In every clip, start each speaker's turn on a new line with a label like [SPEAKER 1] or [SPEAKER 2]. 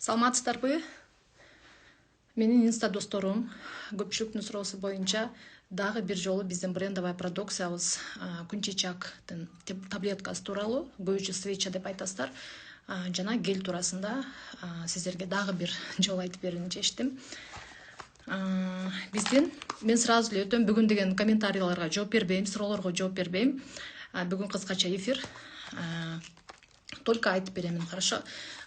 [SPEAKER 1] Саламатсыздарбы? Менин инста досторум көпчүлүктүн суроосу боюнча дагы бир жолу биздин брендовый продукциябыз күн чечактын таблеткасы тууралуу, көйүүчү свеча деп айтасыздар, жана гель туурасында сиздерге дагы бир жолу айтып берүүнү чечтим. Мен сразу эле өтөм, бүгүн деген комментарийларга жооп бербейм, суроолорго жооп бербейм. Бүгүн кыскача эфир. Только айтып беремин, хорошо.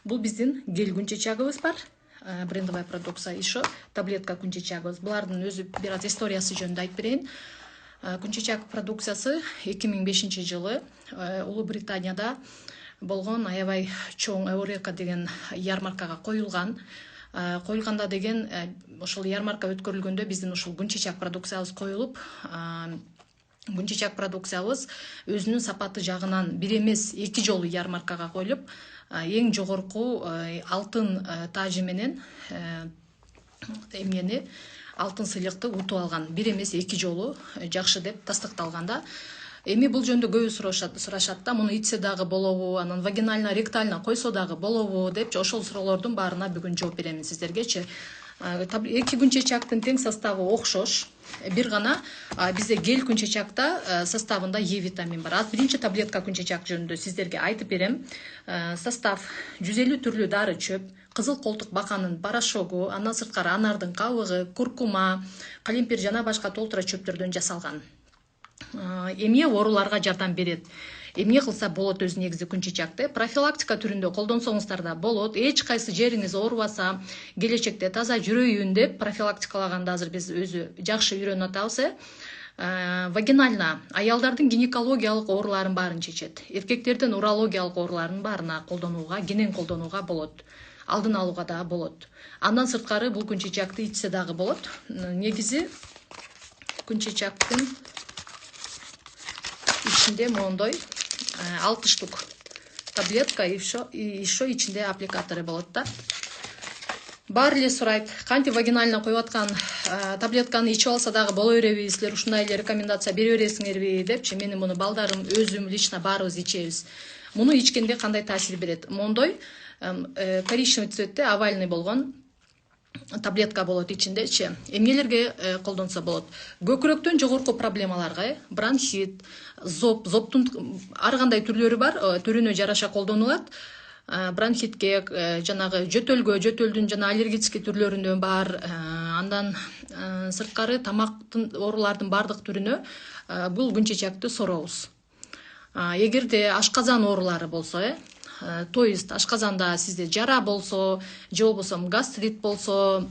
[SPEAKER 1] Бул биздин гель күн чечагыбыз бар. Брендовая продукция еще таблетка күн чечагыбыз. Булардын өзү бир аз историясы жөнүндө айтып берейин. Күн чечак продукциясы 2005 жылы Улуу Британияда болгон аябай чоң Эурека деген ярмаркага коюлган. Коюлганда деген ошол ярмарка өткөрүлгөндө биздин ушул күн чечак продукциябыз коюлуп, күн чечак продукциябыз өзүнүн сапаты жагынан бир эмес 2 жолу ярмаркага коюлуп, эң жогорку алтын тажы менен алтын сыйлыкты утуп алган. Бир эмес 2 жолу жакшы деп тастыкталган да. Эми бул жөнүндө көбү сурашат да, муну ичсе дагы болобу, анан вагинально, ректально койсо дагы болобу деп, ошол суроолордун баарына бүгүн жооп беремин сиздергечи. Эки күн чечактын тең составы окшош. Бир гана бизде гель күн чечакта составында Е витамин бар. Биринчи таблетка күн чечак жөнүндө сиздерге айтып берем. Состав 150 түрлүү дары чөп, кызыл колтук баканын порошогу, андан сырткары анардын кабыгы, куркума, калемпир жана башка толтура чөптөрдөн жасалган. Эмне ооруларга жардам берет. Эмне кылса болот өзү негизи күн чечакты. Профилактика түрүндө колдонсоңуздар да болот. Эч кайсы жериңиз оорубаса, келечекте таза жүрөйүн деп профилактикалаганда азыр биз өзү жакшы үйрөнүп атабыз. Вагинально аялдардын гинекологиялык ооруларын баарын чечет. Эркектердин урологиялык ооруларын баарына колдонууга, кенен колдонууга болот. Алдын алууга да болот. Андан сырткары бул күн чечакты ичсе дагы болот. Негизи күн чечактын ичинде мондой 6 штук таблетка еще ичинде аппликаторы болот да. Баары эле сурайт, кантип вагинально коюп аткан таблетканы ичип алса дагы боло береби, силер ушундай эле рекомендация бере бересиңерби депчи. Менин муну балдарым, өзүм лично баарыбыз ичебиз. Муну ичкенде кандай таасир берет? Мондой коричневый цветте овальный болгон таблетка болот ичиндечи. Эмнелерге колдонсо болот? Көкүрөктөн жогорку проблемаларга, бронхит, зоптун ар кандай түрлөрү бар, түрүнө жараша колдонулат. Бронхитке, жанагы жөтөлдүн жана аллергический түрлөрүнөн бар, андан сырткары тамактын оорулардын бардык түрүнө бул күн чечакты сорообуз. Эгерде ашказан оорулары болсо, то есть ашказанда сизде жара болсо, же болбосо гастрит болсо,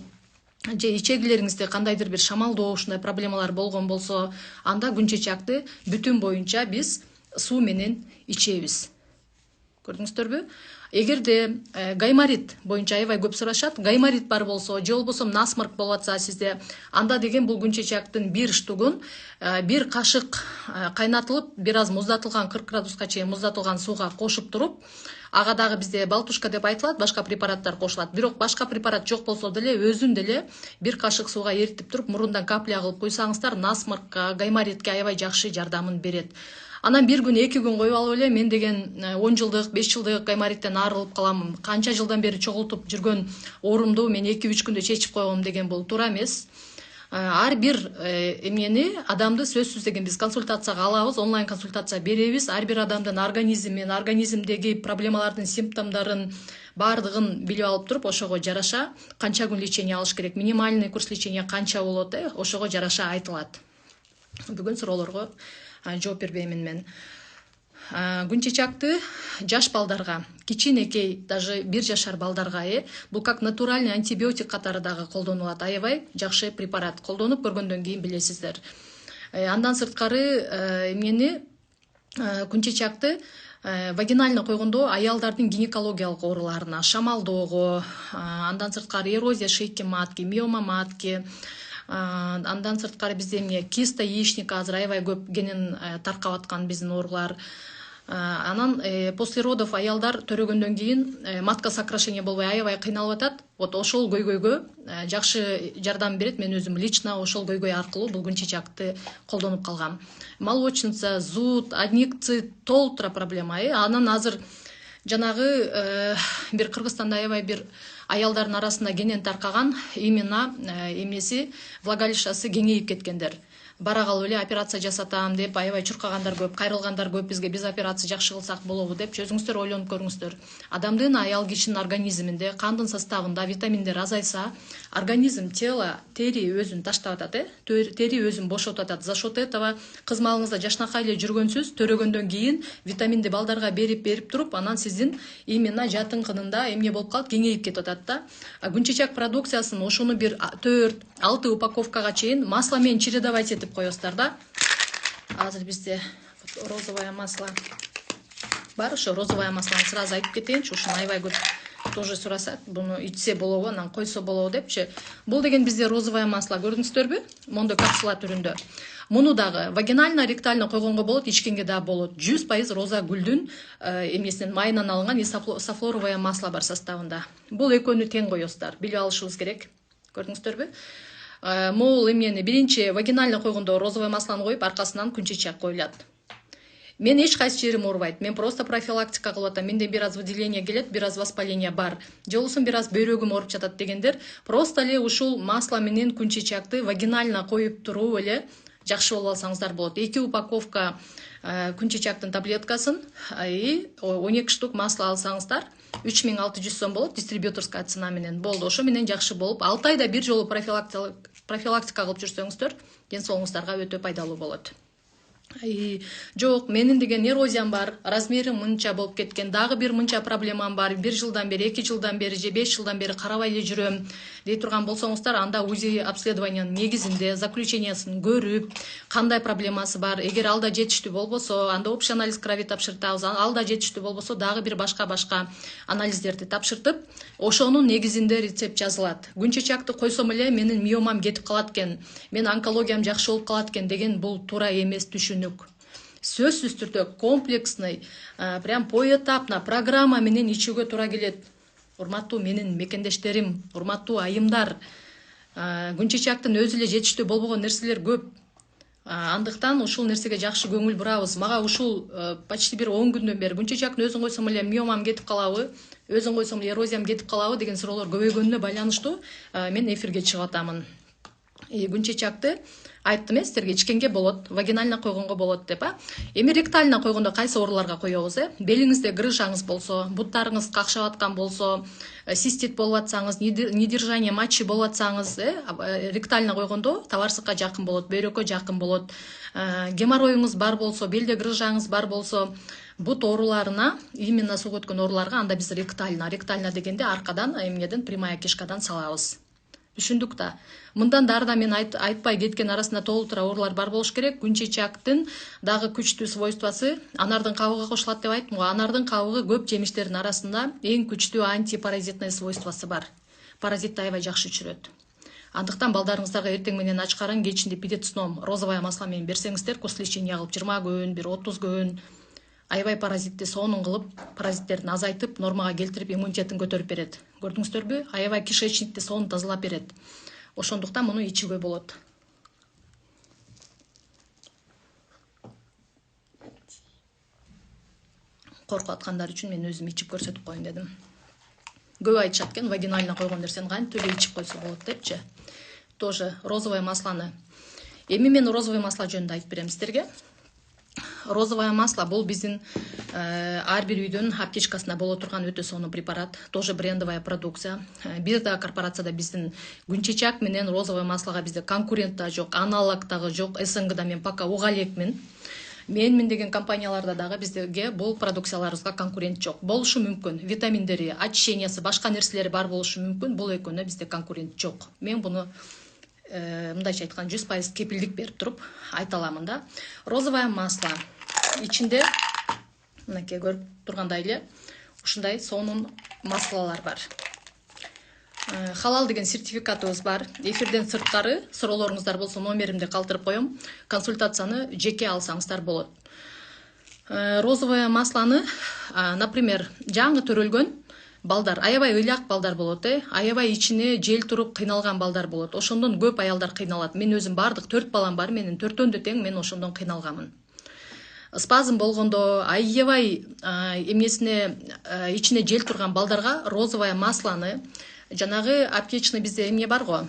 [SPEAKER 1] же ичегилериңизде кандайдыр бир шамалдоо ушундай проблемалар болгон болсо, анда күн чечакты бүтүн боюнча биз суу менен ичебиз. Көрдүңүздөрбү? Эгерде гайморит боюнча аябай көп сурашат, гайморит бар болсо, же болбосо насморк болуп атса сизде, анда деген бул күн чечактын бир штугун бир кашык кайнатылып, бир аз муздатылган 40 градуска чейин муздатылган сууга кошуп туруп, ага дагы бизде балтушка деп айтылат, башка препараттар кошулат. Бирок башка препарат жок болсо деле өзүн деле бир кашык сууга эритип туруп, мурундан капля кылып куйсаңыздар, насморкка, гайморитке аябай жакшы жардамын берет. Анан бир күн, 2 күн коюп алып эле мен деген 10 жылдык, 5 жылдык гаймориттен арылып калам. Канча жылдан бери чогултуп жүргөн оорумду мен 2-3 күндө чечип койгом деген бул туура эмес. Ар бир эмнени адамды сөзсүз деген биз консультацияга алабыз, онлайн консультация беребиз. Ар бир адамдын организмин, организмдеги проблемалардын симптомдорун баардыгын билип алып туруп, ошого жараша канча күн лечение алыш керек, минимальный курс лечения канча болот, ошого жараша айтылат. Бүгүн суроолорго жооп бербеймин мен. Күн чечакты жаш балдарга, кичинекей, даже 1 жашар балдарга, бул как натуральный антибиотик катары дагы колдонулат. Аябай жакшы препарат. Колдонуп көргөндөн кийин билесиздер. Андан сырткары эмнени күн чечакты вагинально койгондо аялдардын гинекологиялык ооруларына, шамалдоого, андан сырткары эрозия шейки матки, миома матки, андан сырткары бизде эмне киста яичника азыр аябай көп кенен таркап аткан биздин оорулар. Анан после родов аялдар төрөгөндөн кийин матка сокращение болбой аябай кыйналып атат. Вот ошол көйгөйгө жакшы жардам берет. Мен өзүм лично ошол көйгөй аркылуу бул күн чечакты колдонуп калгам. Молочница, зуд, адникцит, толтура проблема. Анан азыр жанагы бир Кыргызстанда аябай бир аялдардын арасында кенен таркаган именно эмеси влагалищасы кеңейип кеткендер. Бара калып эле операция жасатам деп аябай чуркагандар көп, кайрылгандар көп, бизге биз операция жакшы кылсак болобу деп өзүңүздөр ойлонуп көрүңүздөр. Адамдын аял кишинин организминде кандын составында витаминдер азайса, организм, тело, тери өзүн таштап атат, тери өзүн бошотуп атат. За счет этого кыз малыңызда жашнакай эле жүргөнсүз, төрөгөндөн кийин витаминди балдарга берип туруп, анан сиздин именно жатыңкынында эмне болуп калат, кеңейип кетип атат да. Күн чечек продукциясын ошону бир 4-6 упаковкага чейин масло менен чередовать этип коесуздар да. Азыр бизде розовое масло бар, ошо розовое маслону сразу айтып кетейинчи, ушуну аябай көп тоже сурашат, буну ичсе болобу, анан койсо болобу депчи. Бул деген бизде розовое масло, көрдүңүздөрбү? Мондо капсула түрүндө. Муну дагы вагинально, ректально койгонго болот, ичкенге да болот. 100% роза гүлдүн эмесинен майынан алынган исофлоровое масло бар составында. Бул экөөнү тең коесуздар, билип алышыбыз керек. Көрдүңүздөрбү? Могул эмнени биринчи вагинально койгондо розовое маслону коюп, аркасынан күн чечек коюлат. Мен эч кайсы жерим оорубайт. Мен просто профилактика кылып атам. Менде бир аз выделение келет, бир аз воспаление бар. Же болбосо бир аз бөйрөгүм ооруп жатат дегендер, просто эле ушул масло менен күн чечекти вагинально коюп туруп эле жакшы болуп алсаңыздар болот. 2 упаковка күн чечектин таблеткасын и 12 штук масло алсаңыздар 3600 сом болот, дистрибьюторская цена менен. Болду, ошо менен жакшы болуп, 6 айда бир жолу профилактика кылып жүрсөңүздөр, ден соолугуңуздарга өтө пайдалуу болот. Жок, менин деген эрозиям бар, размерим мынча болуп кеткен, дагы бир мынча проблемам бар, 1 жылдан бери, 2 жылдан бери же 5 жылдан бери карабай эле жүрөм дей турган болсоңуздар, анда УЗИ обследованиянын негизинде заключениясын көрүп, кандай проблемасы бар, эгер ал да жетиштүү болбосо, анда общий анализ крови тапшыртабыз, ал да жетиштүү болбосо, дагы бир башка анализдерди тапшыртып, ошонун негизинде рецепт жазылат. Күн чечекти койсом эле менин миомам кетип калат экен, менин онкологиям жакшы болуп калат экен деген бул туура эмес түшүнүк. Сөзсүз түрдө комплексный, прям поэтапно программа менен ичүүгө туура келет. Урматтуу менин мекендештерим, урматтуу айымдар, күн чечектин өзү эле жетиштүү болбогон нерселер көп. Андыктан ушул нерсеге жакшы көңүл бурабыз. Мага ушул почти бир 10 күндөн бери күн чечектин өзүн койсом эле миомам кетип калабы, өзүн койсом эле эрозиям кетип калабы деген суроолор көбөйгөнүнө байланыштуу мен эфирге чыгып атамын. Күн чечекти айттым сиздерге, ичкенге болот, вагинально койгонго болот деп. Эми ректально койгондо кайсы ооруларга коебуз? Белиңизде грыжаңыз болсо, буттарыңыз какшап аткан болсо, цистит болуп атсаңыз, недержание мочи болуп атсаңыз, ректально койгондо табарсыкка жакын болот, бөйрөккө жакын болот. Геморроюңуз бар болсо, белде грыжаңыз бар болсо, бут ооруларына, именно суу өткөн ооруларга анда биз ректально дегенде аркадан эмнеден прямая кишкадан салабыз. Түшүндүк да. Мындан дарыда мен айтпай кеткен арасында толтура оорулар бар болуш керек. Күн чечектин дагы күчтүү свойствосы анардын кабыгы кошулат деп айттым го. Анардын кабыгы көп жемиштердин арасында эң күчтүү антипаразитный свойствосы бар. Паразитти аябай жакшы өчүрөт. Андыктан балдарыңыздарга эртең менен ачкарын, кечинде перед сном розовое масло менен берсеңиздер, после лечения кылып 20 күн, бир 30 күн аябай паразитти сонун кылып, паразиттердин азайтып, нормага келтирип, иммунитетин көтөрүп берет. Көрдүңүздөрбү? Аябай кишечникти сонун тазалап берет. Ошондуктан муну ичүүгө болот. Коркуп аткандар үчүн мен өзүм ичип көрсөтүп коеюн дедим. Көп айтышат экен, вагинально койгон нерсени кантип эле ичип койсо болот депчи. Тоже розовое маслону. Эми мен розовое масло жөнүндө айтып берем сиздерге. Розовое масло бул биздин ар бир үйдүн аптечкасында боло турган өтө сонун препарат, тоже брендовая продукция. Бир да корпорацияда биздин күн чечек менен розовое маслога бизде конкурент да жок, аналог дагы жок. СНГда мен пока уга элекмин. Мен деген компанияларда дагы биздерге бул продукцияларыбызга конкурент жок. Болушу мүмкүн. Витаминдери, очищениясы, башка нерселери бар болушу мүмкүн. Бул экөөнө бизде конкурент жок. Мен буну мындайча айтканда 100% кепилдик берип туруп айта аламын да. Розовое масло ичинде мынакей көрүп тургандай эле ушундай сонун маслалар бар. Халал деген сертификатыбыз бар. Эфирден сырткары суроолоруңуздар болсо номеримди калтырып коем. Консультацияны жеке алсаңыздар болот. Розовое маслону, например, жаңы төрөлгөн балдар, аябай ыйлак балдар болот, аябай ичине жел туруп кыйналган балдар болот. Ошондон көп аялдар кыйналат. Мен өзүм бардык 4 балам бар, менин 4-төндө тең мен ошондон кыйналганмын. спазм болгондо, аябай эмнесине ичине жел турган балдарга розовое маслоны, жанагы аптечный бизде эмне бар го,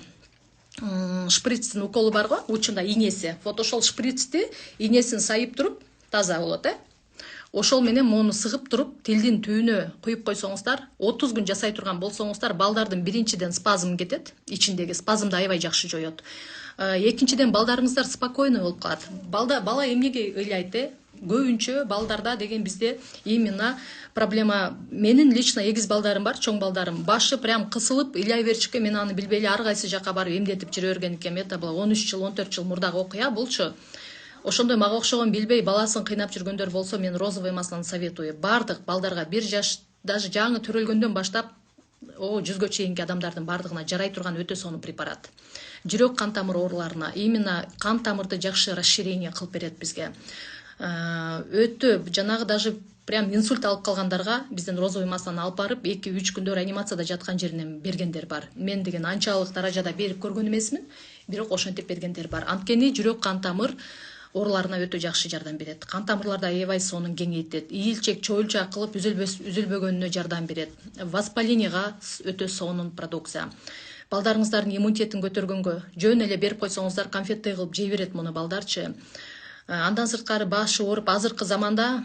[SPEAKER 1] шприцтин уколу бар го, учунда инеси. Вот ошол шприцти инесин сайып туруп таза болот, ошол менен мону сыгып туруп тилдин түбүнө куюп койсоңуздар, 30 күн жасай турган болсоңуздар, балдардын биринчиден спазм кетет, ичиндеги спазмды аябай жакшы жоёт. Экинчиден балдарыңыздар спокойно болуп калат. Бала эмнеге ыйлайт? Көбүнчө балдарда деген бизде именно проблема. Менин лично 8 балдарым бар, чоң балдарым. Башы прям кысылып ыйлай берчүккө мен аны билбей ар кайсы жака барып эмдетип жүрө берген экенм. Это было 13 жыл, 14 жыл мурдагы окуя булчу. Ошондой мага окшогон билбей баласын кыйнап жүргөндөр болсо, мен розовый маслону советую. Бардык балдарга 1 жаш, даже жаңы төрөлгөндөн баштап 100гө чейинки адамдардын бардыгына жарай турган өтө сонун препарат. Жүрөк кан тамыр ооруларына, именно кан тамырды жакшы расширение кылып берет бизге. Өтө жанагы даже прям инсульт алып калгандарга бизден розовый маслону алып барып 2-3 күндө реанимацияда жаткан жеринен бергендер бар. Мен деген анчалык даражада берип көргөн эмесмин, бирок ошентип бергендер бар. Анткени жүрөк кан тамыр ооруларына өтө жакшы жардам берет. Кан тамырларды аябай сонун кеңейтет. Ийилчек, чоюлчак кылып үзүлбөгөнүнө жардам берет. Воспалениега өтө сонун продукция. Балдарыңыздардын иммунитетин көтөргөнгө жөн эле берип койсоңуздар, конфетти кылып жей берет муну балдарчы. Андан сырткары башы ооруп, азыркы заманда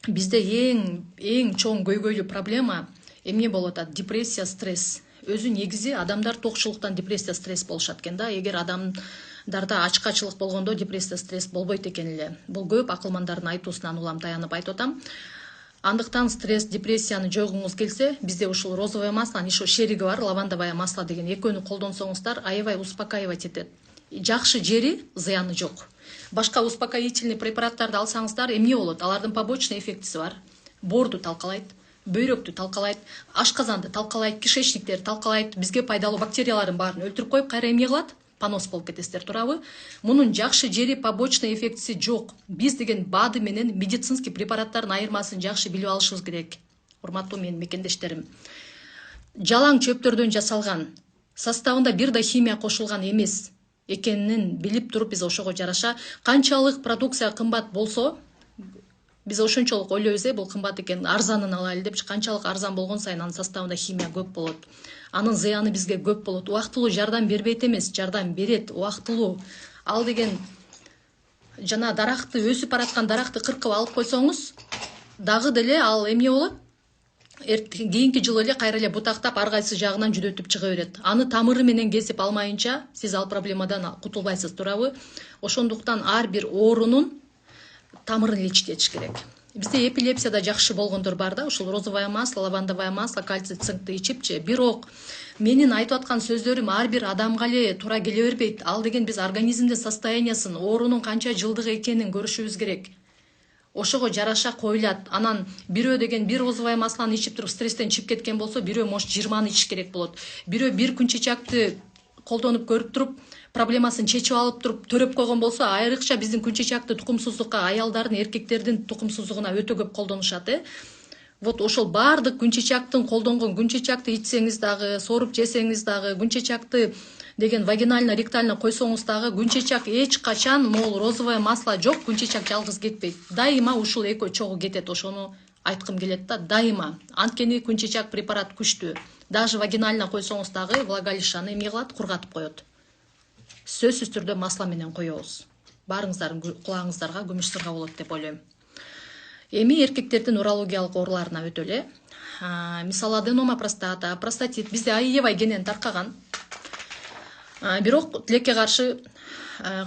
[SPEAKER 1] бизде эң чоң көйгөйлүү проблема эмне болуп атат? Депрессия, стресс. Өзү негизи адамдар токчулуктан депрессия, стресс болушат экен да. Эгер адамдарда ачкачылык болгондо депрессия, стресс болбойт экен эле. Бул көп акылмандардын айтуусунан улам таянып айтып атам. Андыктан стресс, депрессияны жойгуңуз келсе, бизде ушул розовое масло, ишо шериги бар, лавандовое масло деген экөөнү колдонсоңуздар, аябай успокаивать этет. Жакшы жери, зыяны жок. Башка успокоительный препараттарды алсаңыздар, эмне болот? Алардын побочный эффектиси бар. Боорду талкалайт, бөйрөктү талкалайт, ашказанды талкалайт, кишечниктерди талкалайт, бизге пайдалуу бактериялардын баарын өлтүрүп коюп, кайра эмне кылат? Понос болуп кетесиздер, туурабы? Мунун жакшы жери, побочный эффектиси жок. Биз деген БАДы менен медицинский препараттардын айырмасын жакшы билип алышыбыз керек. Урматтуу менин мекендештерим. Жалаң чөптөрдөн жасалган, составында бир да химия кошулган эмес экенин билип туруп, биз ошого жараша канчалык продукция кымбат болсо, биз ошончолук ойлойбуз, бул кымбат экен, арзанын алайлы деп. Канчалык арзан болгон сайын анын составында химия көп болот. Анын зыяны бизге көп болот. Убактылуу жардам бербейт эмес, жардам берет, убактылуу. Ал деген жана даракты, өсүп бараткан даракты кыркып алып койсоңуз, дагы деле ал эмне болот? Кийинки жылы эле кайра эле бутактап ар кайсы жагынан жүдөтүп чыга берет. Аны тамыры менен кесип алмайынча сиз ал проблемадан кутулбайсыз, туурабы? Ошондуктан ар бир оорунун тамырын лечить этиш керек. Бизде эпилепсияда жакшы болгондор бар да, ушул розовое масло, лавандовое масло, кальций, цинкти ичипчи. Бирок менин айтып аткан сөздөрүм ар бир адамга эле туура келе бербейт. Ал деген биз организмдин состояниясын, оорунун канча жылдык экенин көрүшүбүз керек. Ошого жараша коюлат. Анан бирөө деген бир розовое маслону ичип туруп стресстен чыгып кеткен болсо, бирөө может 20-ны ичиш керек болот. Бирөө бир күн чечакты колдонуп көрүп туруп, проблемасын чечип алып туруп төрөп койгон болсо, айрыкча биздин күн чечакты тукумсуздукка, аялдардын, эркектердин тукумсуздугуна өтө көп колдонушат. Вот ошол бардык күн чечактын колдонгон, күн чечакты ичсеңиз дагы, сооруп жесеңиз дагы, күн чечакты деген вагинально, ректально койсоңуз дагы, күн чечак эч качан могул розовое масло жок, күн чечак жалгыз кетпейт. Дайыма ушул экөө чогуу кетет, ошону айткым келет да, дайыма. Анткени күн чечак препарат күчтүү. Даже вагинально койсоңуз дагы влагалищаны эмне кылат? Кургатып коет. Сөзсүз түрдө масло менен коебуз. Барыңыздардын кулагыңыздарга күмүш сырга болот деп ойлойм. Эми эркектердин урологиялык ооруларына өтө эле. Мисалы аденома простата, простатит бизде аябай кенен таркаган. Бирок тилекке каршы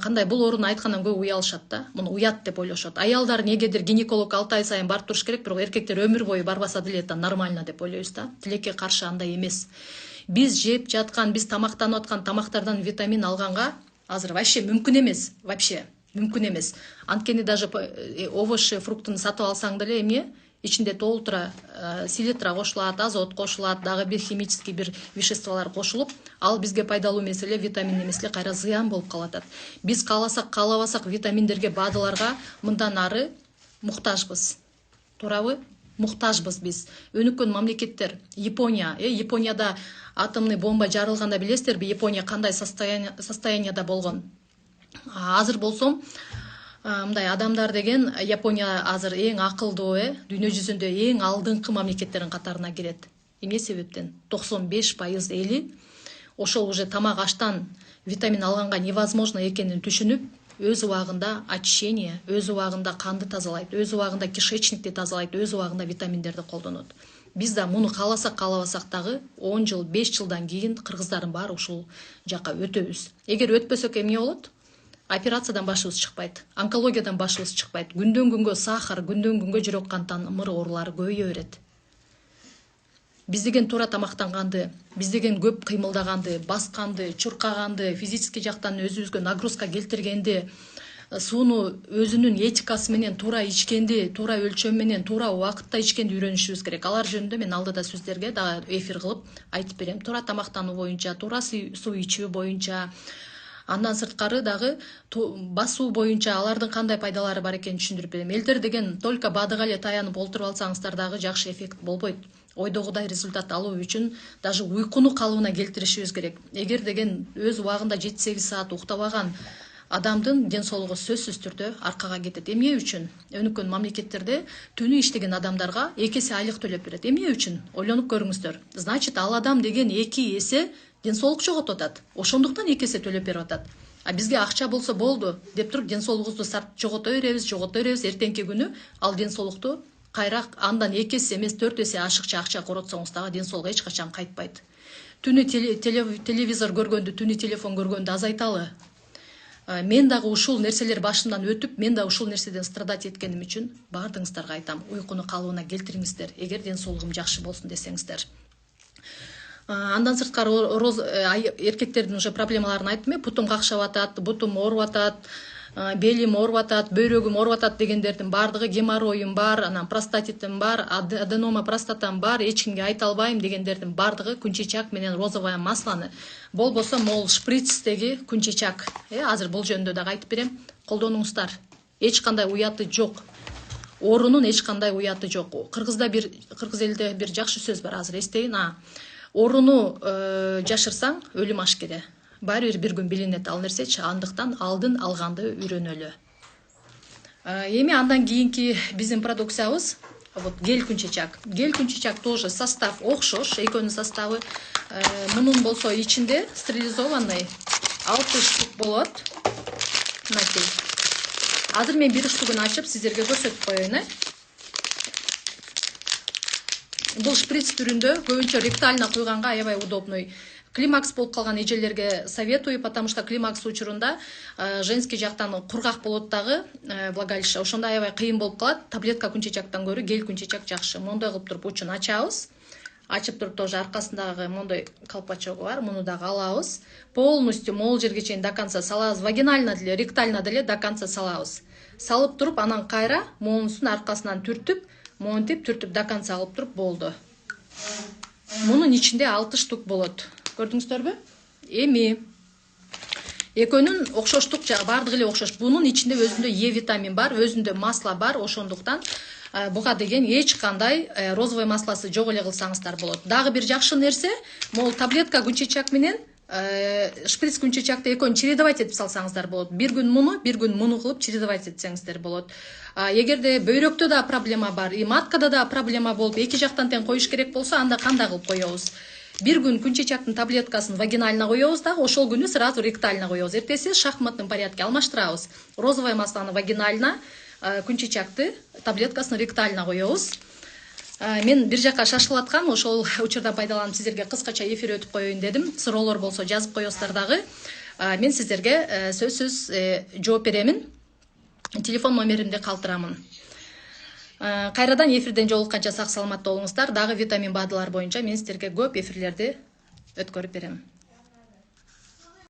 [SPEAKER 1] кандай бул ооруну айткандан көп уялышат да. Муну уят деп ойлошот. Аялдар негедир гинеколог 6 ай сайын барып туруш керек, бирок эркектер өмүр бою барбаса деле это нормально деп ойлойбуз да. Тилекке каршы андай эмес. Биз жеп жаткан, биз тамактанып аткан тамактардан витамин алганга азыр вообще мүмкүн эмес, вообще мүмкүн эмес. Анткени даже овощ, фруктун сатып алсаң деле эмне? Ичинде толтура селитра кошулат, азот кошулат, дагы бир химический бир веществолор кошулуп, ал бизге пайдалуу эмес эле, витамин эмес эле, кайра зыян болуп калат. Биз кааласак, каалабасак витаминдерге, бадыларга мындан ары муктажбыз. Туурабы? Муктажбыз биз. Өнүккөн мамлекеттер, Япония, Японияда атомный бомба жарылганда билесиздерби, Япония кандай состоянияда болгон? Азыр болсом Мындай адамдар деген Япония азыр эң акылдуу, дүйнө жүзүндө эң алдыңкы мамлекеттердин катарына кирет. Эмне себептен? 95% эли ошол уже тамак аштан витамин алганга невозможно экенин түшүнүп, өз убагында очищение, өз убагында канды тазалайт, өз убагында кишечникти тазалайт, өз убагында витаминдерди колдонот. Биз да муну кааласак каалабасак дагы 10 жыл, 5 жылдан кийин кыргыздардын баары ушул жака өтөбүз. Эгер өтпөсөк эмне болот? Операциядан башыбыз чыкпайт, онкологиядан башыбыз чыкпайт, күндөн күнгө сахар, күндөн күнгө жүрөк кан тамыр оорулары көбөйө берет. Биз деген туура тамактанганды, биз деген көп кыймылдаганды, басканды, чуркаганды, физический жактан өзүбүзгө нагрузка келтиргенди, сууну өзүнүн этикасы менен туура ичкенди, туура өлчөм менен, туура убакытта ичкенди үйрөнүшүбүз керек. Алар жөнүндө мен алдыда сиздерге дагы эфир кылып айтып берем. Туура тамактануу боюнча, туура суу ичүү боюнча, андан сырткары дагы басуу боюнча алардын кандай пайдалары бар экенин түшүндүрүп берем. Элдер деген только баадыга эле таянып олтуруп алсаңыздар дагы жакшы эффект болбойт. Ойдогудай результат алуу үчүн даже уйкуну калыбына келтиришибиз керек. Эгер деген өз убагында 7-8 саат уктабаган адамдын ден соолугу сөзсүз түрдө аркага кетет. Эмне үчүн? Өнүккөн мамлекеттерде түнү иштеген адамдарга 2 эсе айлык төлөп берет. Эмне үчүн? Ойлонуп көрүңүздөр. Значит, ал адам деген 2 эсе ден соолук жоготуп атат. Ошондуктан 2 эсе төлөп берип атат. А бизге акча болсо болду деп туруп ден соолугубузду жогото беребиз, эртеңки күнү ал ден соолукту кайра андан 2 эсе эмес 4 эсе ашыкча акча коротсоңуз дагы ден соолук эч качан кайтпайт. Түнү телевизор көргөндү, түнү телефон көргөндү азайталы. Мен дагы ушул нерселер башымдан өтүп, мен да ушул нерседен страдать эткеним үчүн баардыгыңыздарга айтам, уйкуну калыбына келтириңиздер, эгер ден соолугум жакшы болсун десеңиздер. Андан сырткары эркектердин уже проблемаларын айттым. Путум какшап атат, бутум ооруп атат, белим ооруп атат, бөйрөгүм ооруп атат дегендердин баардыгы геморроюм бар, анан простатитим бар, аденома простатам бар, эч кимге айта албайм дегендердин баардыгы күнчечак менен розовое маслону, болбосо могул шприцтеги күнчечак. Азыр бул жөнүндө дагы айтып берем. Колдонуңуздар. Эч кандай уяты жок. Оорунун эч кандай уяты жок. Кыргыз элде бир жакшы сөз бар, азыр эстейин. Ооруну жашырсаң өлүм ашкере. Баары бир күн билинет ал нерсечи, андыктан алдын алганды үйрөнөлү. Эми андан кийинки биздин продукциябыз гель күнчечак. Гель күнчечак тоже состав окшош, экөөнүн составы. Мунун болсо ичинде стерилизованный 6 штук болот. Мынакей. Азыр мен бир штугун ачып сиздерге көрсөтүп коеюн. Бул шприц түрүндө, көбүнчө ректально куйганга аябай удобный. Климакс болуп калган эжелерге советую, потому что климакс учурунда женский жактан кургак болот дагы влагалище. Ошондо аябай кыйын болуп калат. Таблетка күнчечактан көрө гель күнчечак жакшы. Мондой кылып туруп учун ачабыз. Ачып туруп тоже аркасындагы мондой колпачогу бар, муну дагы алабыз. Полностью могул жерге чейин до конца салабыз. Вагинально деле, ректально деле до конца салабыз. Салып туруп, анан кайра моунусун аркасынан түртүп, монтип түртүп до конца алып туруп болду. Мунун ичинде 6 штук болот. Көрдүңүздөрбү? Эми экөөнүн окшоштук жагы баардыгы эле окшош. Бунун ичинде өзүндө Е витамин бар, өзүндө масло бар, ошондуктан буга деген эч кандай розовый маслосы жок эле кылсаңыздар болот. Дагы бир жакшы нерсе, могул таблетка күнчечак менен шприц күнчечакты экөөнү чередовать этип салсаңыздар болот. Бир күн муну кылып чередовать этсеңиздер болот. Эгерде бөйрөктө да проблема бар, и маткада да проблема болуп, эки жактан тең коюш керек болсо, анда кандай кылып коебуз? Бир күн күнчечактын таблеткасын вагинально коебуз да, ошол күнү сразу ректально коебуз. Эртеси шахматный порядке алмаштырабыз. Розовое маслону вагинально, күнчечакты таблеткасын ректально коебуз. Мен бир жака шашылып аткан, ошол учурдан пайдаланып сиздерге кыскача эфир өтүп коеюн дедим. Суроолор болсо жазып коесуздар дагы. Мен сиздерге сөзсүз жооп беремин. Телефон номеримди калтырамын. Кайрадан эфирден жолукканча сак саламатта болуңуздар. Дагы витамин БАДылар боюнча мен сиздерге көп эфирлерди өткөрүп берем.